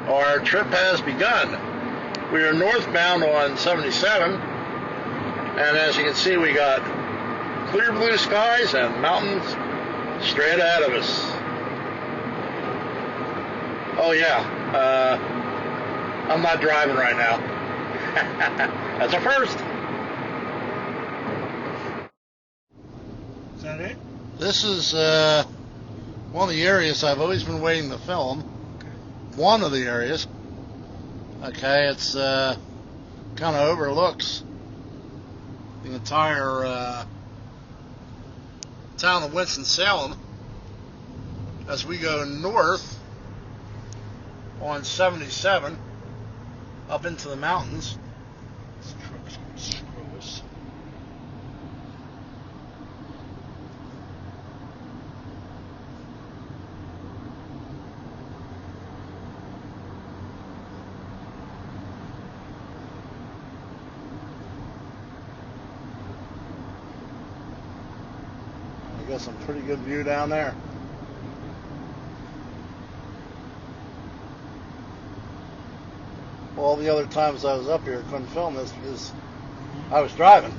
Our trip has begun. We are northbound on 77, and as you can see, we got clear blue skies and mountains straight ahead of us. Oh yeah, I'm not driving right now. That's a first. Is that it? This is one of the areas I've always been waiting to film. One of the areas. Okay, it's kind of overlooks the entire town of Winston-Salem as we go north on 77 up into the mountains. This truck's gonna screw us. I got some pretty good view down there. All the other times I was up here, I couldn't film this because I was driving.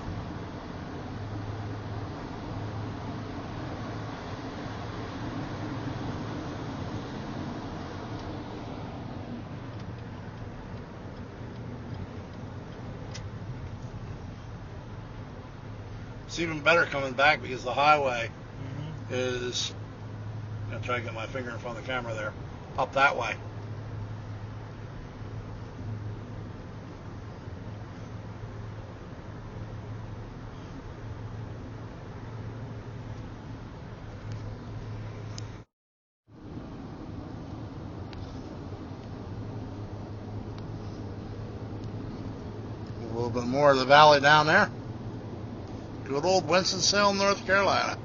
It's even better coming back because the highway is, I'm going to try to get my finger in front of the camera there, up that way. A little bit more of the valley down there. Good old Winston-Salem, North Carolina.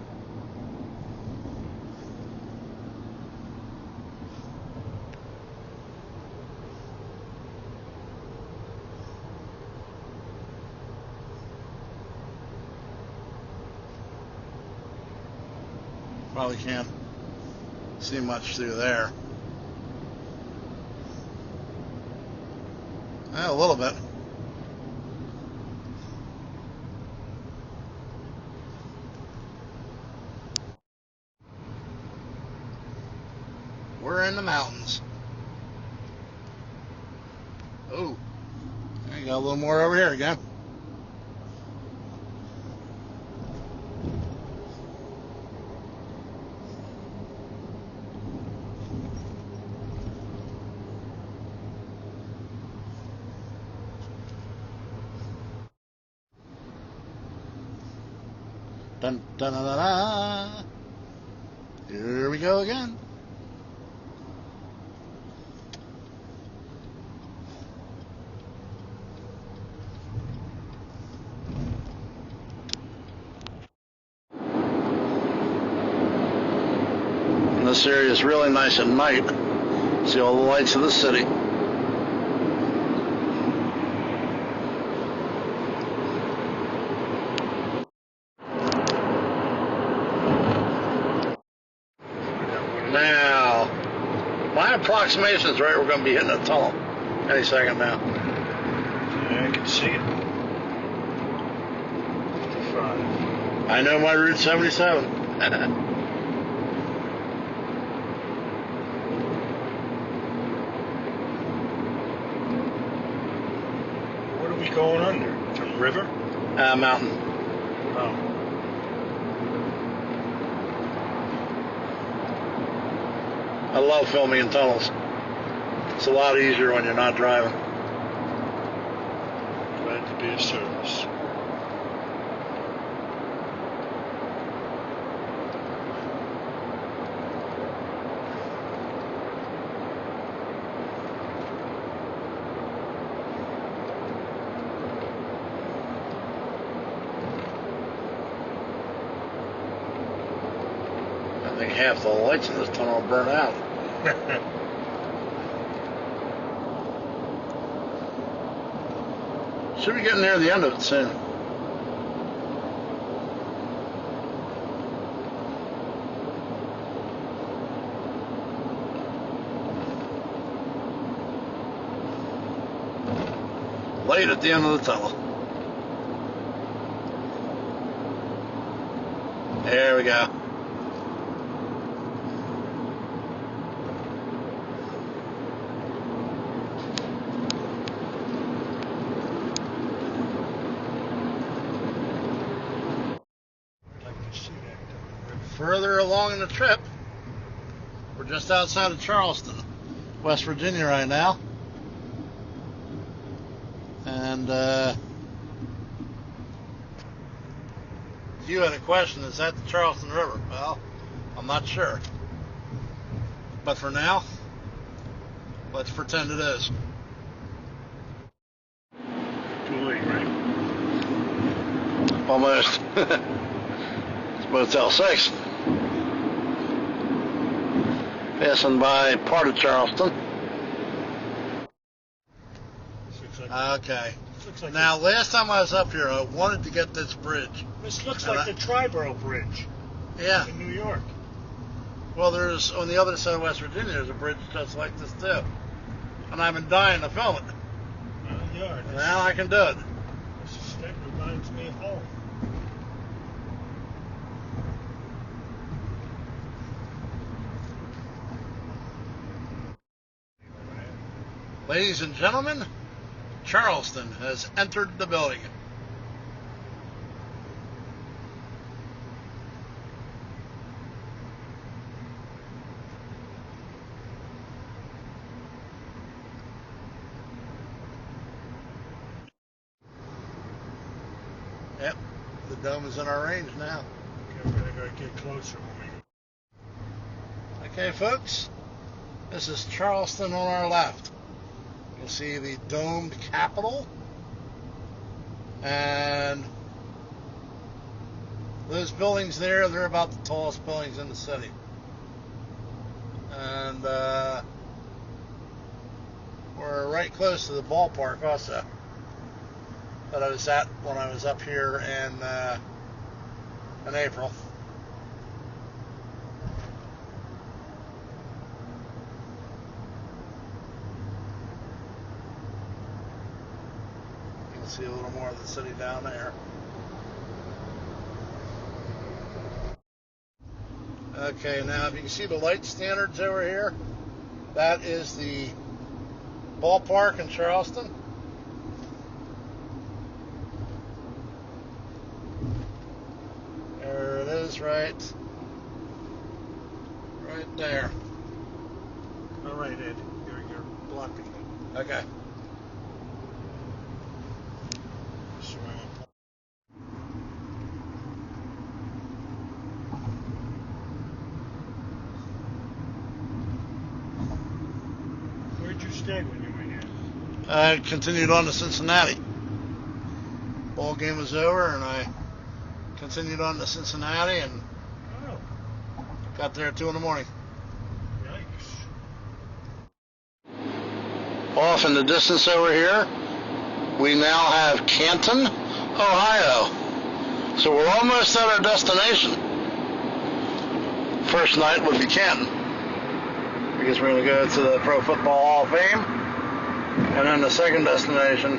Probably can't see much through there. A little bit. We're in the mountains. Oh, I got a little more over here again. Dun, dun, dun, dun, dun. Here we go again. And this area is really nice at night. See all the lights of the city. Now, my approximation is right, we're going to be hitting a tunnel any second now. Yeah, I can see it. 55. I know my Route 77. What are we going under? Some river? Mountain. Oh. I love filming in tunnels. It's a lot easier when you're not driving. Glad to be of service. I think half the lights in this tunnel will burn out. Should be getting near the end of it soon. Light at the end of the tunnel. There we go. Further along in the trip, we're just outside of Charleston, West Virginia right now. And if you had a question, is that the Charleston River? Well, I'm not sure. But for now, let's pretend it is. Too late, right? Almost. It's Motel 6. Passing by part of Charleston. Okay. Now, last time I was up here, I wanted to get this bridge. This looks like the Triborough Bridge. Yeah. In New York. Well, there's, on the other side of West Virginia, there's a bridge just like this, too. And I've been dying to film it. Yeah, now I can do it. That reminds me of home. Ladies and gentlemen, Charleston has entered the building. Yep, the dome is in our range now. Okay, we're gonna go get closer when we go. Okay, folks, this is Charleston on our left. You'll see the domed Capitol, and those buildings there, they're about the tallest buildings in the city. And we're right close to the ballpark also that I was at when I was up here in April. See a little more of the city down there. Okay, now if you can see the light standards over here, that is the ballpark in Charleston. There it is, right there. All right, Ed, you're blocking me. Okay. Where'd you stay when you went in? I continued on to Cincinnati. Ball game was over, and I continued on to Cincinnati and got there at 2 in the morning. Yikes. Off in the distance over here, we now have Canton, Ohio. So we're almost at our destination. First night would be Canton, because we're going to go to the Pro Football Hall of Fame. And then the second destination,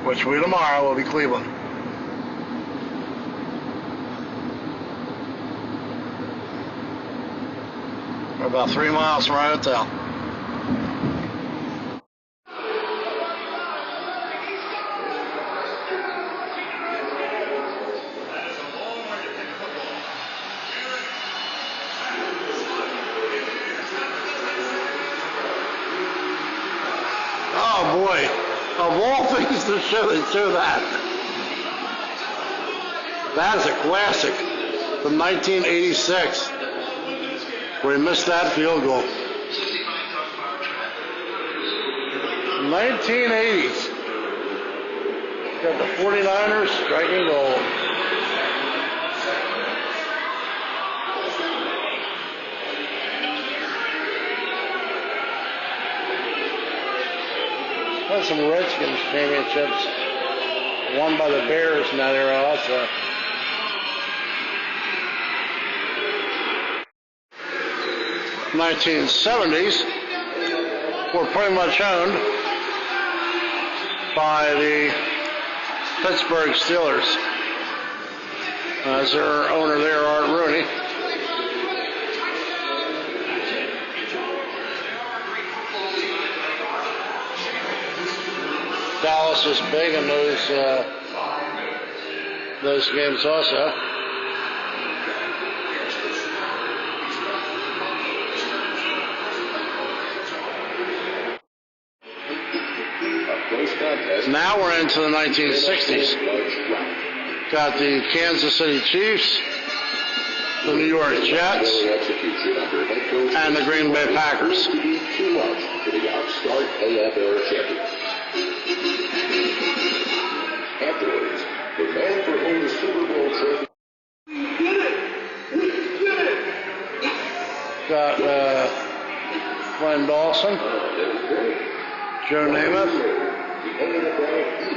which will be tomorrow, will be Cleveland. We're about 3 miles from our hotel. Oh boy, of all things to show that. That is a classic from 1986, where he missed that field goal. 1980s. Got the 49ers striking gold. Had some Redskins championships won by the Bears in that era also. '70s were pretty much owned by the Pittsburgh Steelers. As their owner there, Art Rooney. Dallas is big in those games also. Now we're into the 1960s. Got the Kansas City Chiefs, the New York Jets, and the Green Bay Packers. Afterwards, the man for whom the Super Bowl trophy. Got Glenn Dawson, Joe Namath.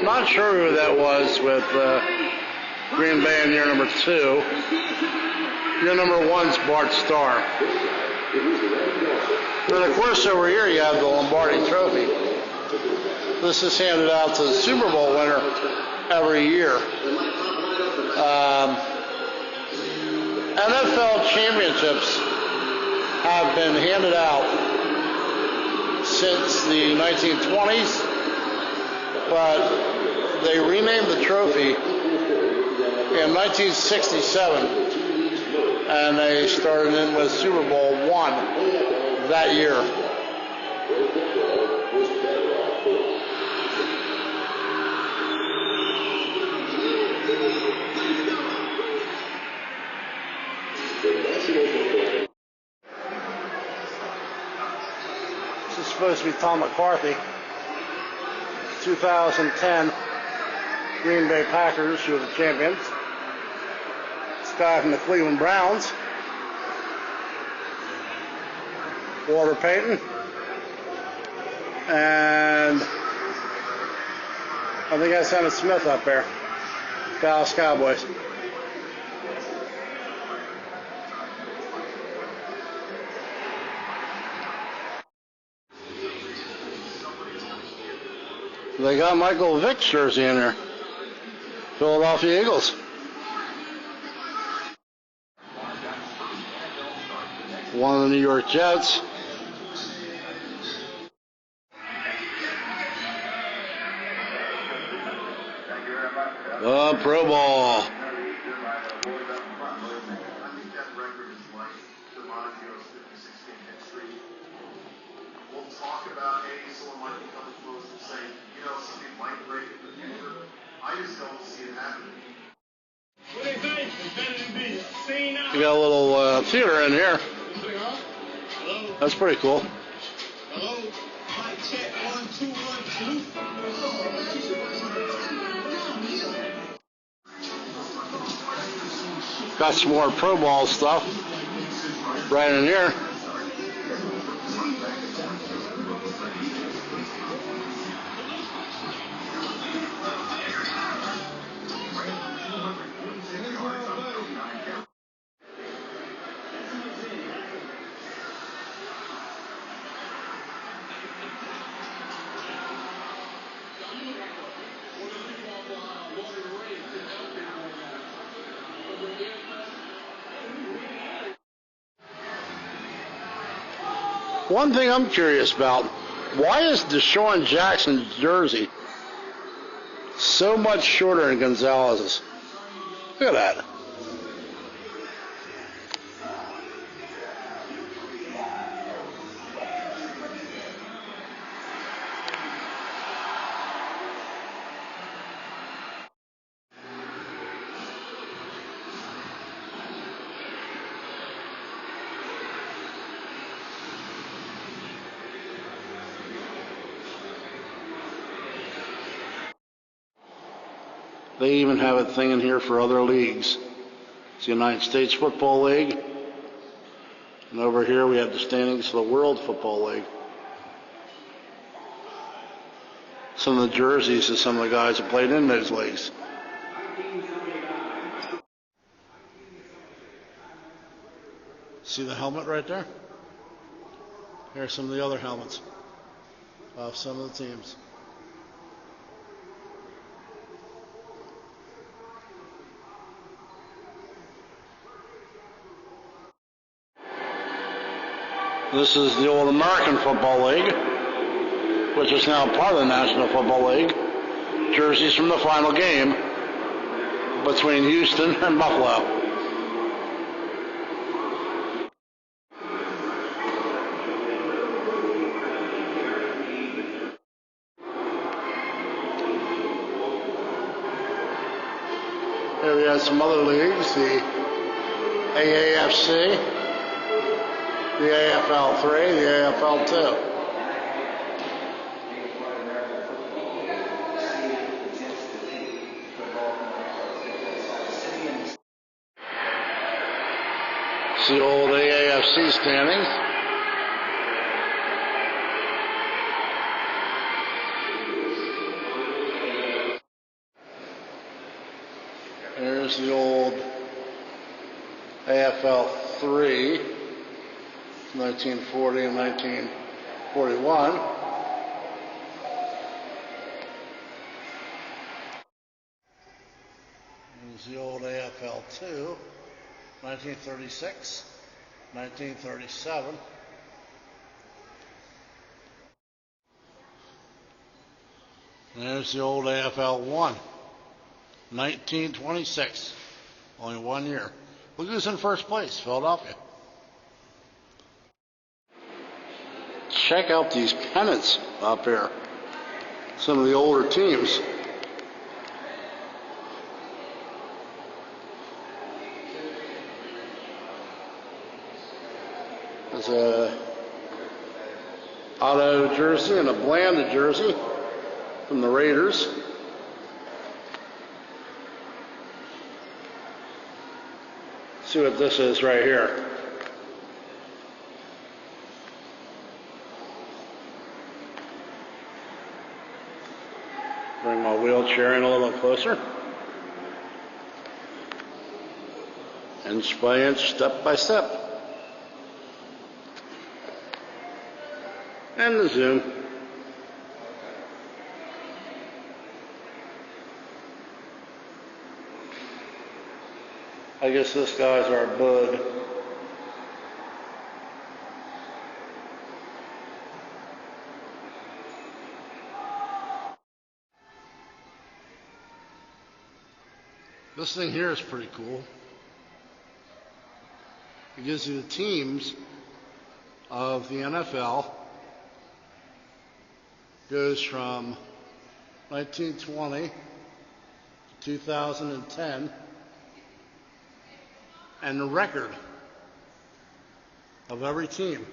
Not sure who that was with Green Bay in year number 2. Year number 1's Bart Starr. And of course, over here you have the Lombardi Trophy. This is handed out to the Super Bowl winner every year. NFL championships have been handed out since the 1920s, but they renamed the trophy in 1967, and they started in with Super Bowl I that year. This is supposed to be Tom McCarthy. 2010 Green Bay Packers, who are the champions. This guy from the Cleveland Browns. Walter Payton. And I think that's Emmitt Smith up there. Dallas Cowboys. They got Michael Vick's jersey in there. Philadelphia Eagles. One of the New York Jets. Pro Bowl. We'll talk about, hey, someone might be coming close and saying, you know, something might break in the future. I just don't see it happening. What do you think? It's better than being seen out. We got a little theater in here. Hello? That's pretty cool. Hello? Mic check 1 2 1 2. Got some more Pro Bowl stuff right in here. One thing I'm curious about, why is Deshaun Jackson's jersey so much shorter than Gonzalez's? Look at that. They even have a thing in here for other leagues. It's the United States Football League. And over here we have the standings for the World Football League. Some of the jerseys of some of the guys that played in those leagues. See the helmet right there? Here's some of the other helmets of some of the teams. This is the old American Football League, which is now part of the National Football League. Jerseys from the final game between Houston and Buffalo. Here we have some other leagues, the AAFC, the AFL3, the AFL2. It's the old AAFC standings. There's the old AFL3, 1940 and 1941. There's the old AFL2, 1936, 1937. And there's the old AFL1, 1926. Only 1 year. Look who's in first place, Philadelphia. Check out these pennants up here. Some of the older teams. There's a auto jersey and a blanded jersey from the Raiders. See what this is right here. Bring my wheelchair in a little closer. Inch by inch, step by step. And the zoom. I guess this guy's our bud. This thing here is pretty cool. It gives you the teams of the NFL. Goes from 1920 to 2010. And the record of every team.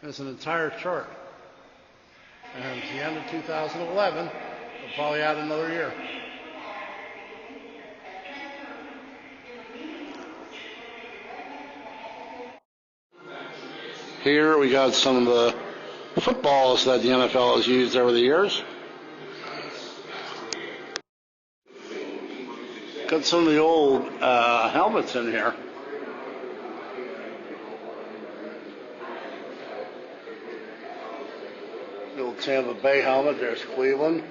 There's an entire chart. And at the end of 2011, we'll probably add another year. Here we got some of the footballs that the NFL has used over the years. Got some of the old helmets in here. The old Tampa Bay helmet. There's Cleveland,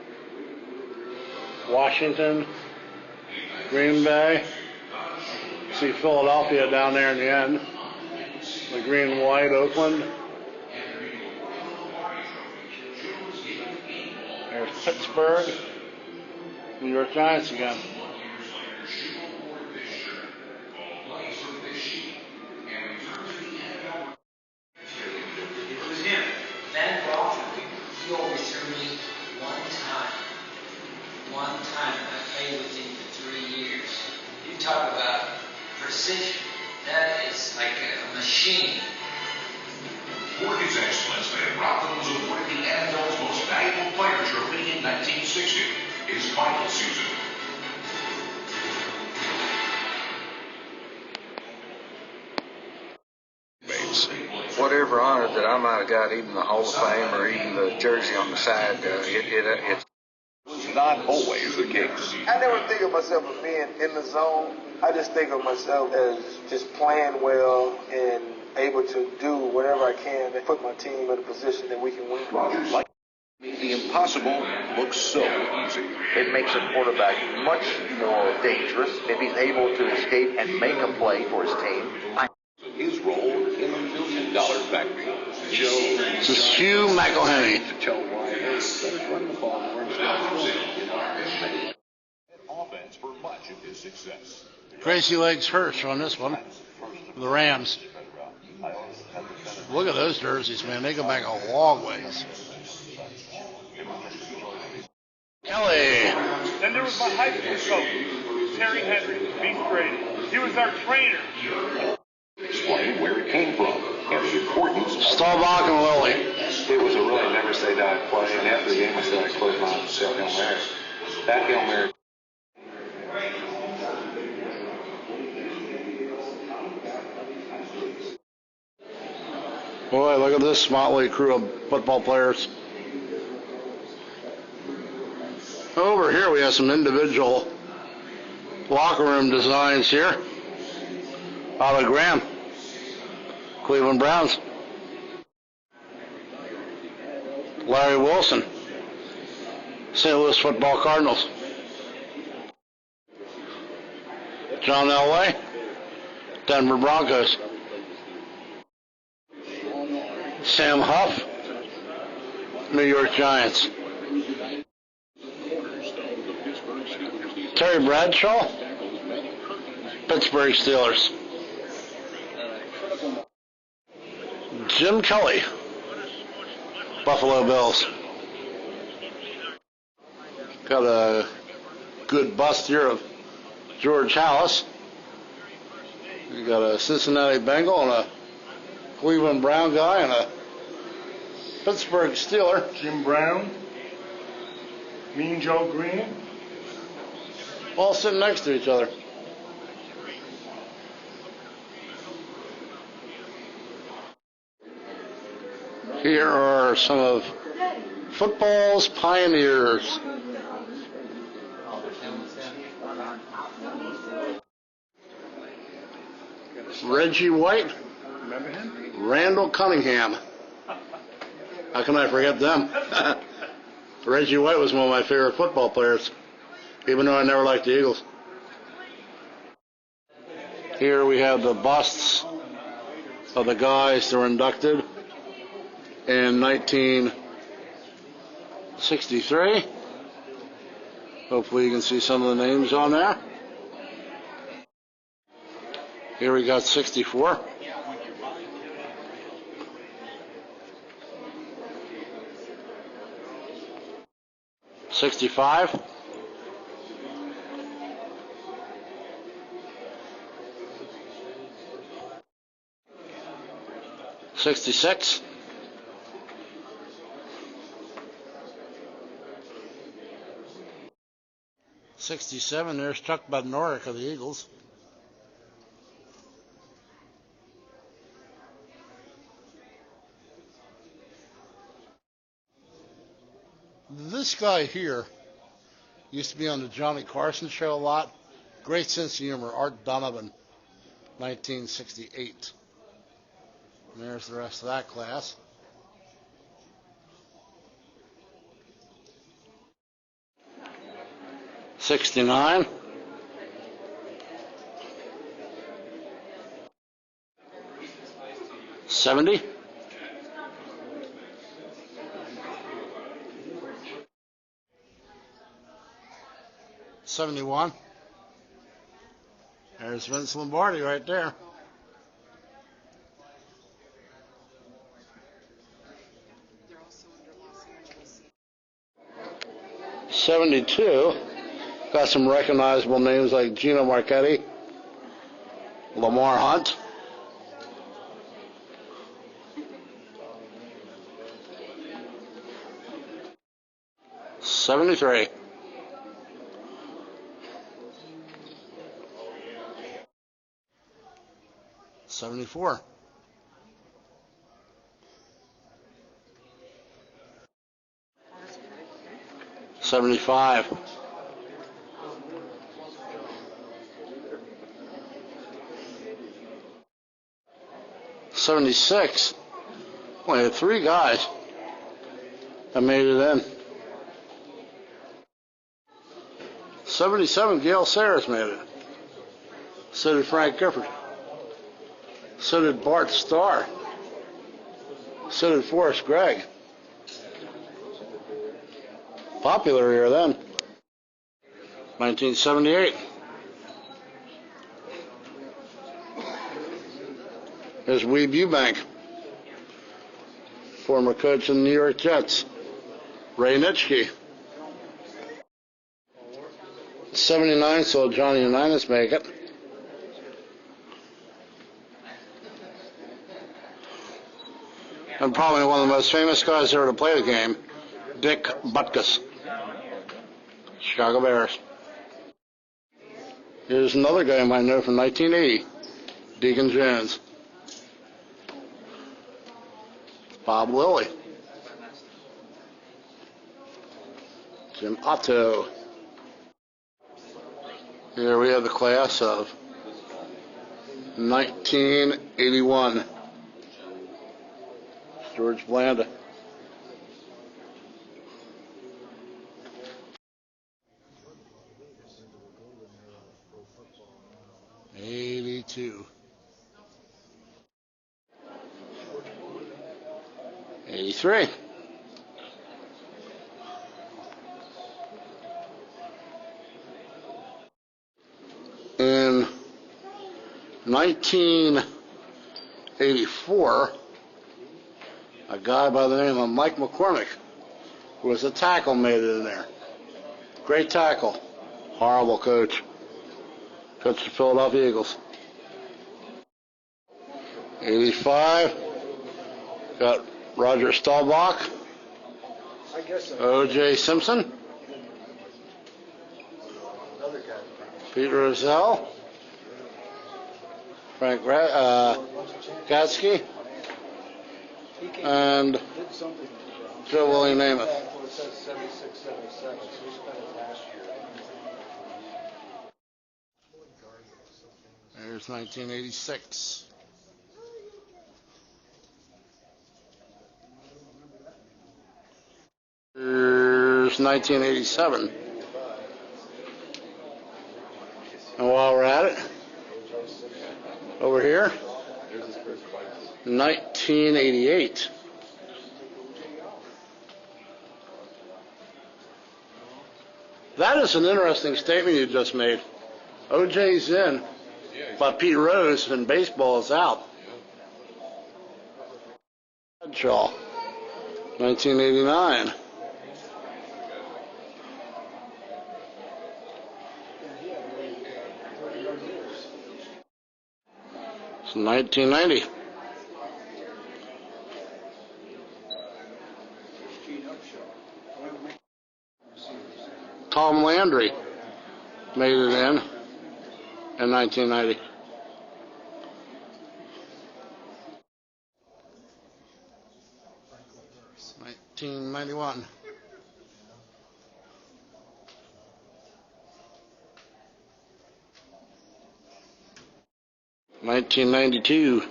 Washington, Green Bay. See Philadelphia down there in the end. The green and white, Oakland. There's Pittsburgh. New York Giants again. Talk about precision. That is like a machine. For his excellence, Van Rockland was awarded the NFL's Most Valuable Player trophy in 1960, his final season. Whatever honor that I might have got, even the Hall of Fame or even the jersey on the side, it's not always the case. I never think of myself as being in the zone. I just think of myself as just playing well and able to do whatever I can to put my team in a position that we can win. Like the impossible looks so easy. It makes a quarterback much more dangerous if he's able to escape and make a play for his team. His role in the $1 million This is Hugh McElhenney. Offense for much of his success. Crazy Legs Hirsch on this one. The Rams. Look at those jerseys, man. They go back a long ways. Kelly. Then there was my high school coach, Terry Henry, Beast Brady. He was our trainer. Explain where it came from and the importance. Staubach and Lilly. It was a really never say die play, and after the game I said I closed my eyes and said Hail Mary. That Hail Mary. Boy, look at this motley crew of football players. Over here we have some individual locker room designs here. Otto Graham, Cleveland Browns. Larry Wilson, St. Louis Football Cardinals. John Elway, Denver Broncos. Sam Huff, New York Giants. Terry Bradshaw, Pittsburgh Steelers. Jim Kelly, Buffalo Bills. Got a good bust here of George Hallis. You got a Cincinnati Bengal and a Cleveland Brown guy and a Pittsburgh Steeler. Jim Brown, Mean Joe Green. All sitting next to each other. Here are some of football's pioneers. Reggie White, Remember him? Randall Cunningham. How can I forget them? Reggie White was one of my favorite football players, even though I never liked the Eagles. Here we have the busts of the guys that were inducted in 1963. Hopefully you can see some of the names on there. Here we got 64. '65. '66. '67. There's Chuck Bednarik of the Eagles. This guy here used to be on the Johnny Carson show a lot. Great sense of humor. Art Donovan, 1968. And there's the rest of that class. '69. '70. '71. There's Vince Lombardi right there. '72. Got some recognizable names like Gino Marchetti, Lamar Hunt. '73. '74. '75. '76. Only had 3 guys that made it in. '77. Gale Sayers made it. So did Frank Gifford. So did Bart Starr. So did Forrest Gregg. Popular here then. 1978. There's Weeb Eubank, former coach of the New York Jets. Ray Nitschke. 79 saw Johnny Unitas make it. And probably one of the most famous guys ever to play the game, Dick Butkus. Chicago Bears. Here's another guy you might know from 1980, Deacon Jones. Bob Lilly. Jim Otto. Here we have the class of 1981. George Blanda. '82. 83. In 1984, a guy by the name of Mike McCormick, who was a tackle, made it in there. Great tackle. Horrible coach. Coached the Philadelphia Eagles. 85. Got Roger Staubach. O.J. Simpson. Pete Rozelle. Frank Gatsky. And Joe William Namath. There's 1986. There's 1987. And while we're at it, over here, 1988. That is an interesting statement you just made. OJ's in, but Pete Rose in baseball is out. Bradshaw, 1989. It's 1990. Tom Landry made it in 1990. It's 1991. '92.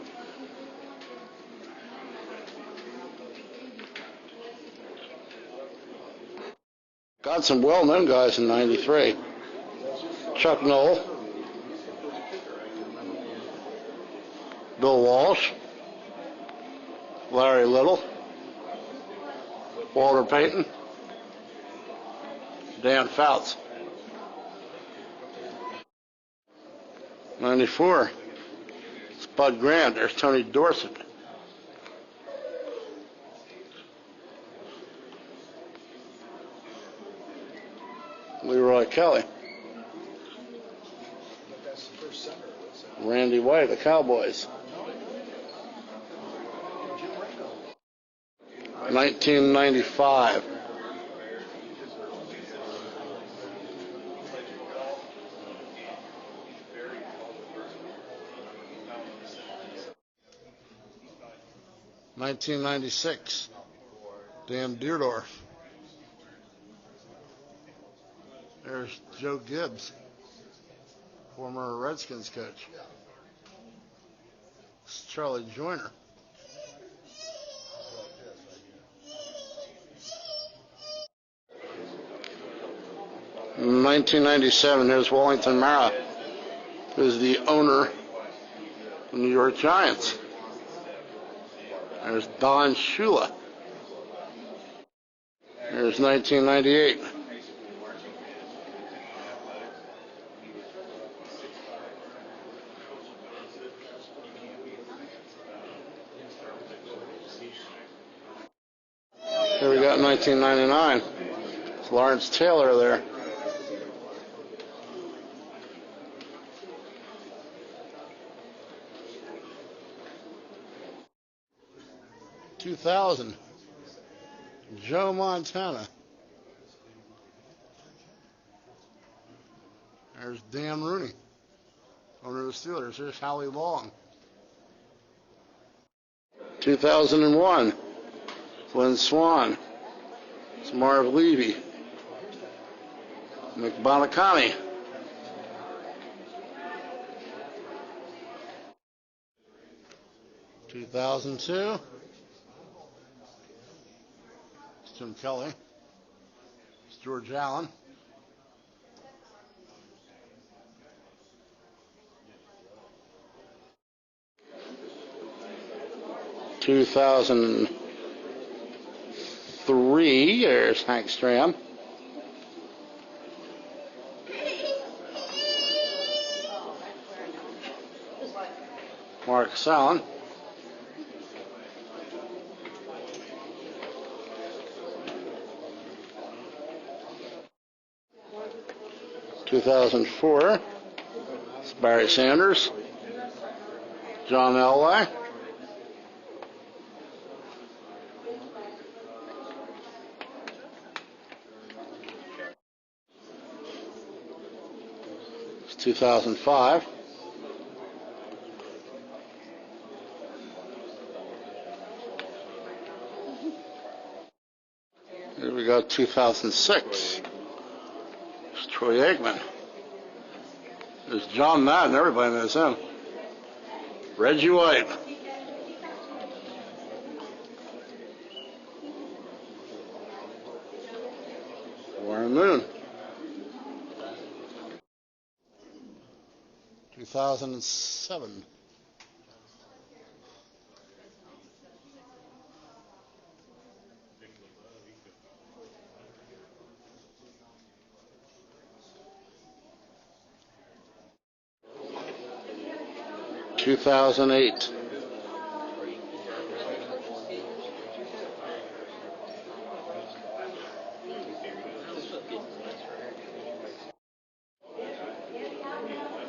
Got some well-known guys in '93. Chuck Noll, Bill Walsh, Larry Little, Walter Payton, Dan Fouts. '94. Bud Grant. There's Tony Dorsett. Leroy Kelly. Randy White, the Cowboys. 1995. '96. Dan Deerdorf. There's Joe Gibbs, former Redskins coach. It's Charlie Joyner. In 1997, there's Wellington Mara, who's the owner of the New York Giants. There's Don Shula. There's 1998. Here we got 1999. It's Lawrence Taylor there. (2000) Joe Montana. There's Dan Rooney, owner of the Steelers. Here's Howie Long. 2001, Lynn Swan. It's Marv Levy. Mick Bonacami. 2002, it's Tim Kelly. It's George Allen. 2003, there's Hank Stram. Mark Sallin. 2004, it's Barry Sanders, John Elway. 2005. Here we go, 2006. It's Troy Aikman. There's John Madden, everybody knows him. Reggie White. Warren Moon. 2007. (2008).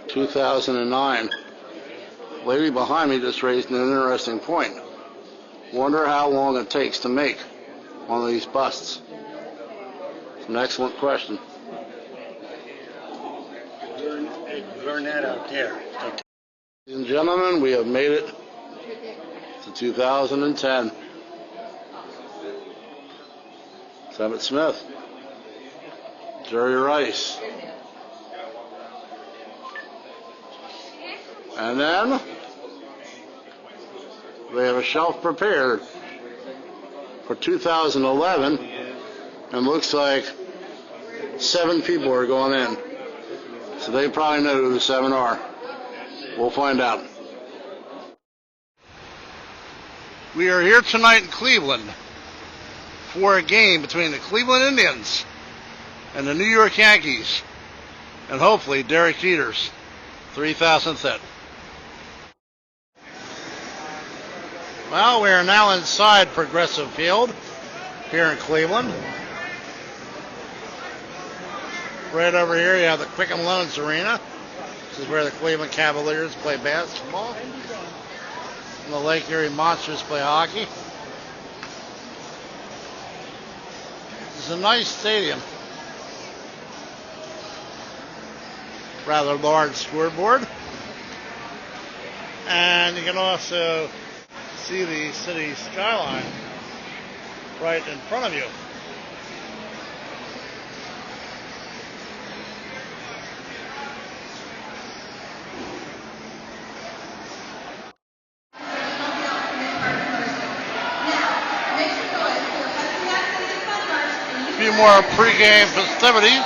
(2009). Lady behind me just raised an interesting point. Wonder how long it takes to make one of these busts. It's an excellent question. Learn that out there. Ladies and gentlemen, we have made it to 2010. Emmitt Smith, Jerry Rice, and then they have a shelf prepared for 2011, and looks like 7 people are going in. So they probably know who the 7 are. We'll find out. We are here tonight in Cleveland for a game between the Cleveland Indians and the New York Yankees, and hopefully Derek Jeter's 3,000th hit. Well, we are now inside Progressive Field here in Cleveland. Right over here you have the Quicken Loans Arena. This is where the Cleveland Cavaliers play basketball. And the Lake Erie Monsters play hockey. It's a nice stadium. Rather large scoreboard. And you can also see the city skyline right in front of you. A few more pregame festivities.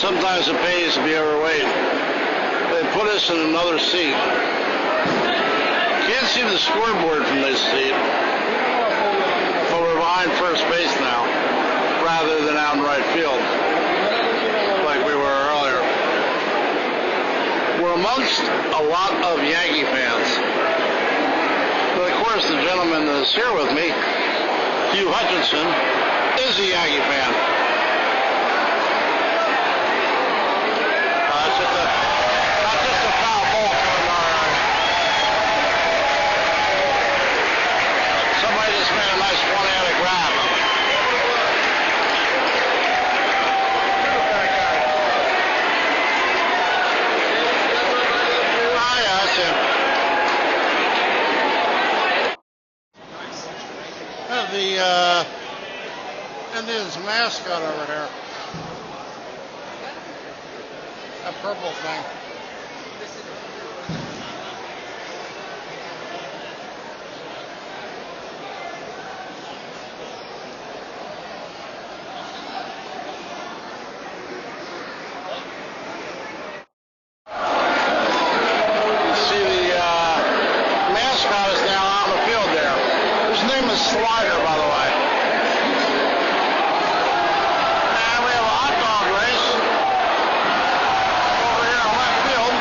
sometimes it pays to be overweight. They put us in another seat. Can't see the scoreboard from this seat, but we're behind first base now, rather than out in right field, like we were earlier. We're amongst a lot of Yankee fans. But of course, the gentleman that is here with me, Hugh Hutchinson, is a Yankee fan. Not just a foul ball coming our eye. Somebody just made a nice one-handed grab. Oh, yeah, that's him. Have the Indians mascot over here. That purple thing. You see the mascot is now out in the field there. His name is Slider, by the way. And we have a hot dog race over here in left field.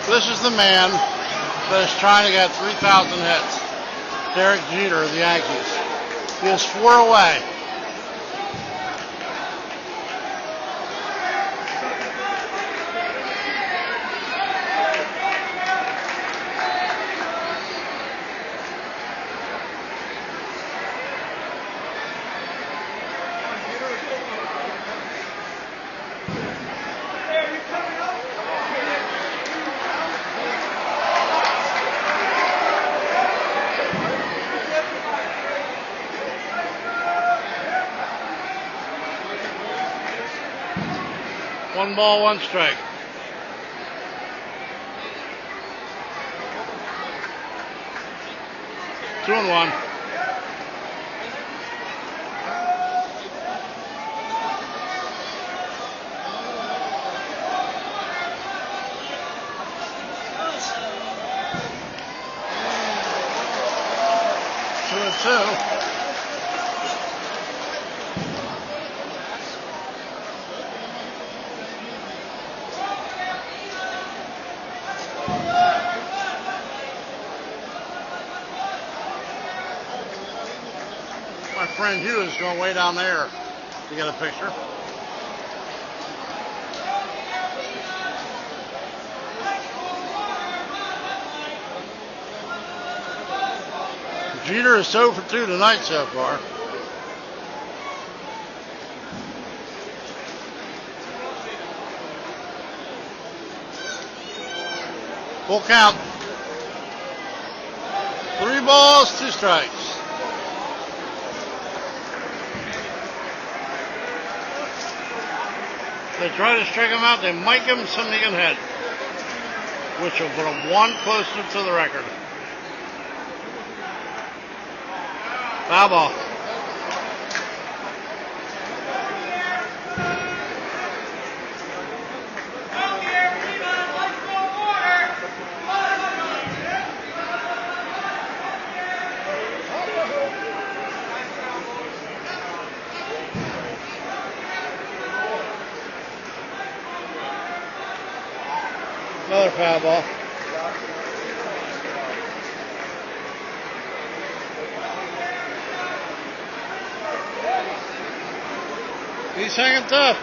This is the man that is trying to get 3,000 hits. Derek Jeter of the Yankees. He is 4 away. One ball, one strike. Two and one. Two and two. My friend Hugh is going way down there to get a picture. Jeter is 0 for 2 tonight so far. Full count. 3 balls, 2 strikes. They try to strike him out, they might give him something he can hit, which will put him 1 closer to the record. Foul ball. Another foul ball. He's hanging tough.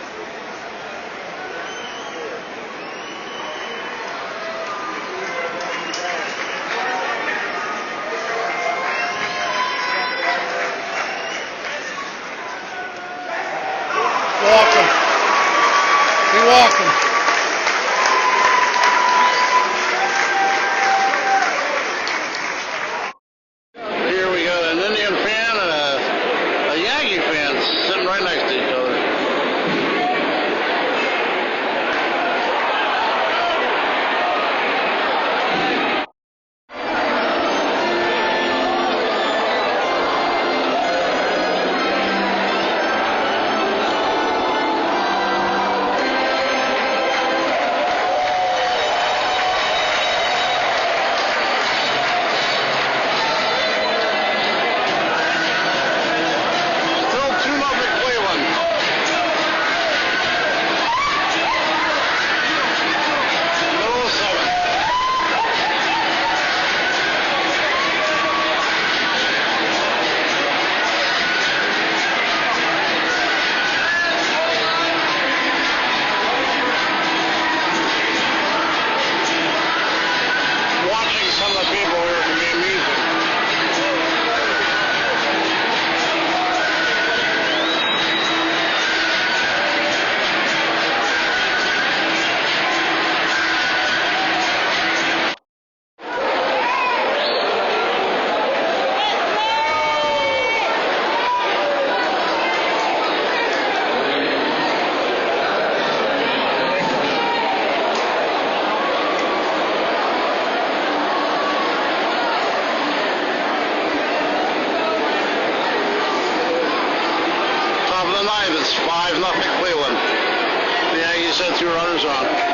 base hit, 2 runners on.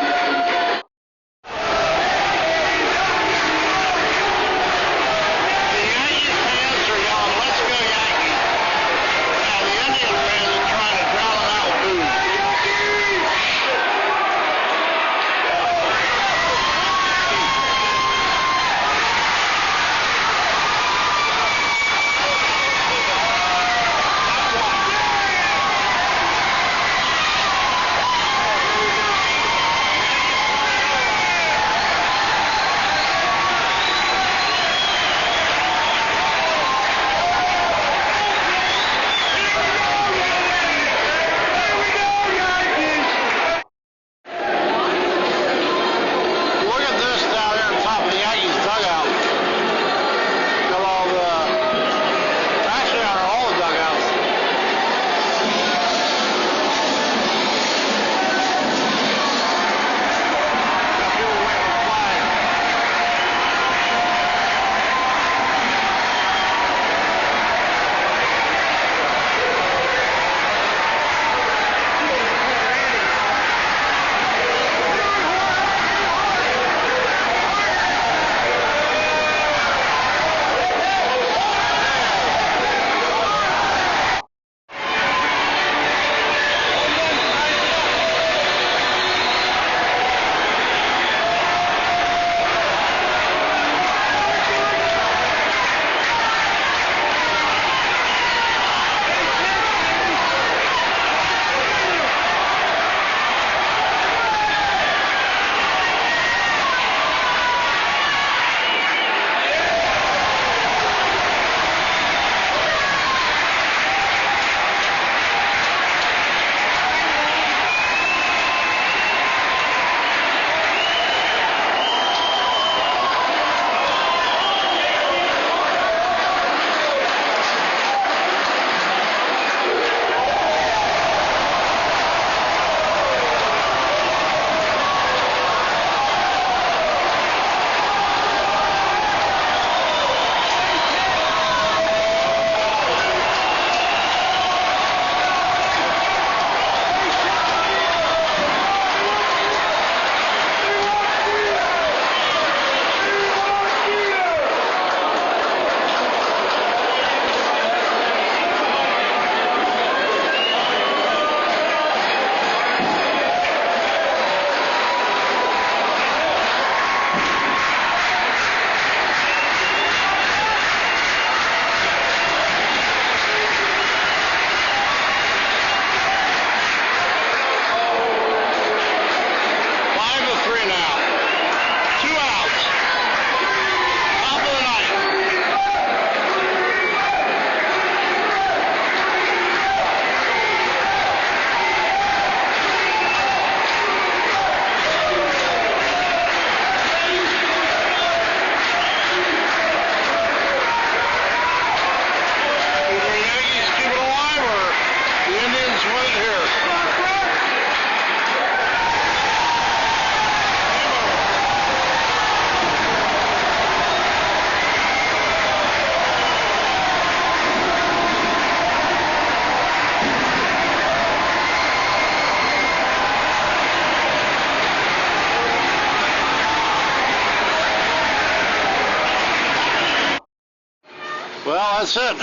Well, that's it.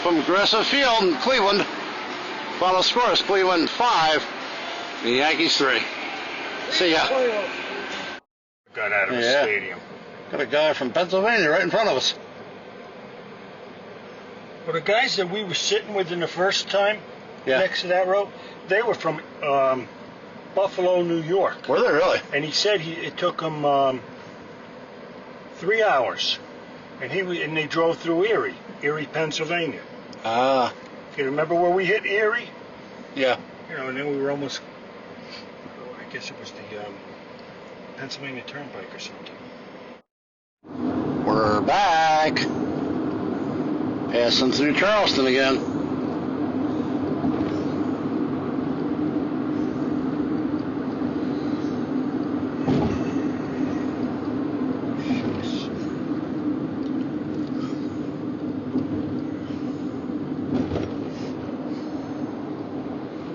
From Progressive Field in Cleveland. Final score is Cleveland 5, the Yankees 3. See ya. Got out of the stadium. Got a guy from Pennsylvania right in front of us. Well, the guys that we were sitting with in the first time, next to that row, they were from Buffalo, New York. Were they really? And he said it took them 3 hours. And they drove through Erie, Pennsylvania. Ah. You remember where we hit Erie? Yeah. You know, and then we were almost, I guess it was the Pennsylvania Turnpike or something. We're back. Passing through Charleston again.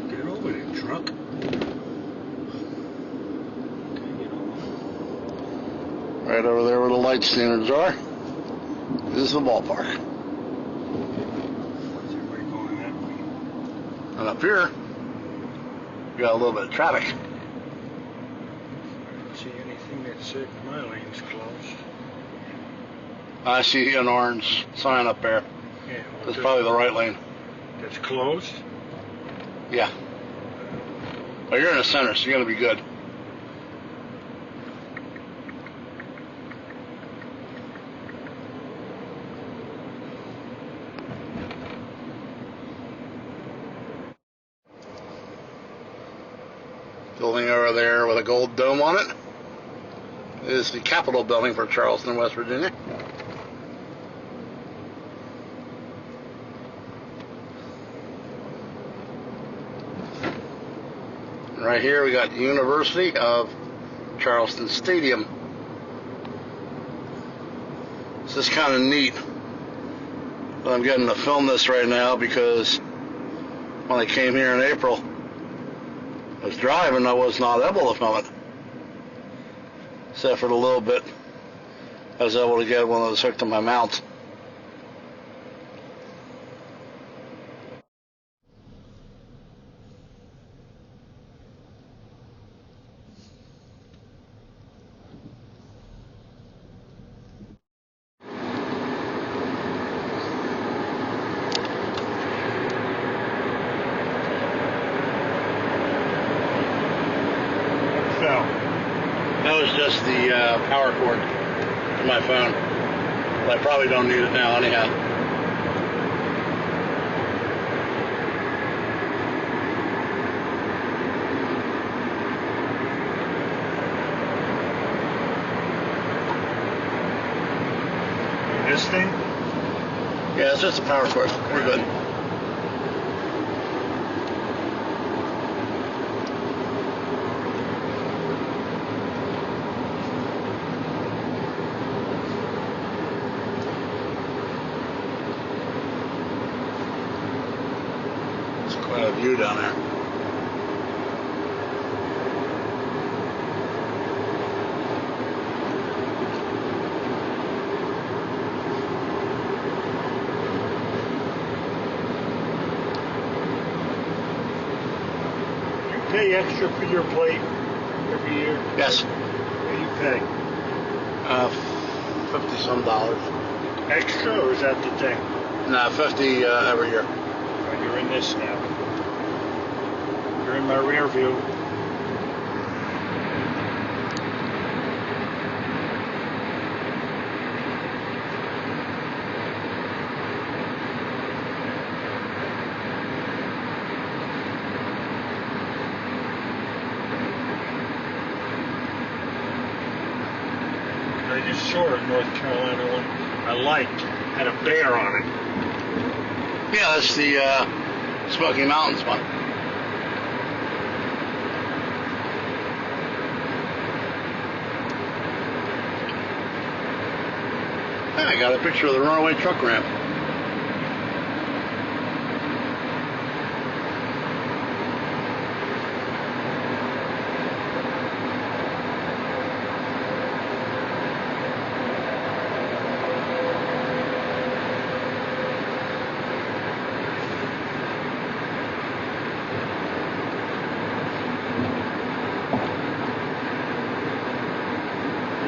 Get over there, drunk. Right over there where the light standards are is the ballpark. What's everybody going that way? And up here, we got a little bit of traffic. I didn't see anything that said my lane's closed. I see an orange sign up there. Yeah, That's probably the right lane. That's closed? Yeah. Well, you're in the center, so you're going to be good. Building over there with a gold dome on it is the Capitol building for Charleston, West Virginia. And right here we got University of Charleston Stadium. This is kind of neat. But I'm getting to film this right now because when I came here in April, I was driving, I was not able to film it. Except for the little bit I was able to get when I was hooked to my mount. That was just the power cord to my phone. But I probably don't need it now anyhow. This thing? Yeah, it's just a power cord. We're good. Quite a view down there. You pay extra for your plate every year? Yes. What do you pay? $50 some. Extra, or is that the thing? No, 50 every year. Oh, you're in this now. You're in my rear view. I just saw it in North Carolina one I liked. Had a bear on it. Yeah, that's the Smoky Mountains one. I got a picture of the runaway truck ramp.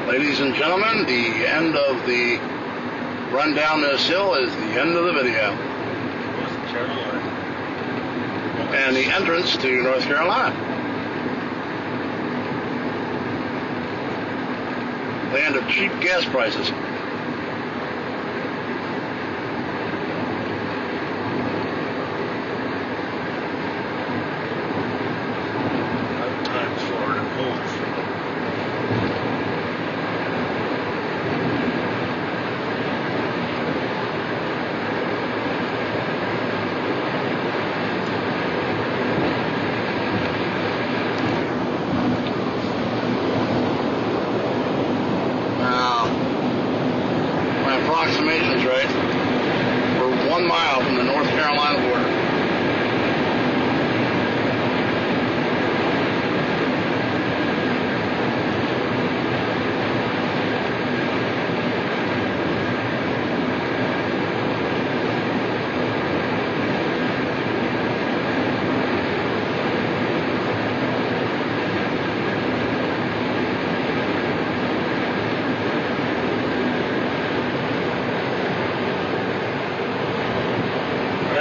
Ladies and gentlemen, the end of the run down this hill is the end of the video. And the entrance to North Carolina. Land of cheap gas prices. Times Florida moves. Approximations right. We're 1 mile from the North Carolina border.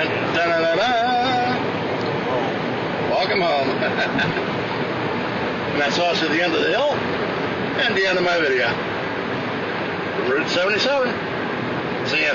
And da-da-da-da. Welcome home. And that's also the end of the hill and the end of my video. Route 77. See ya.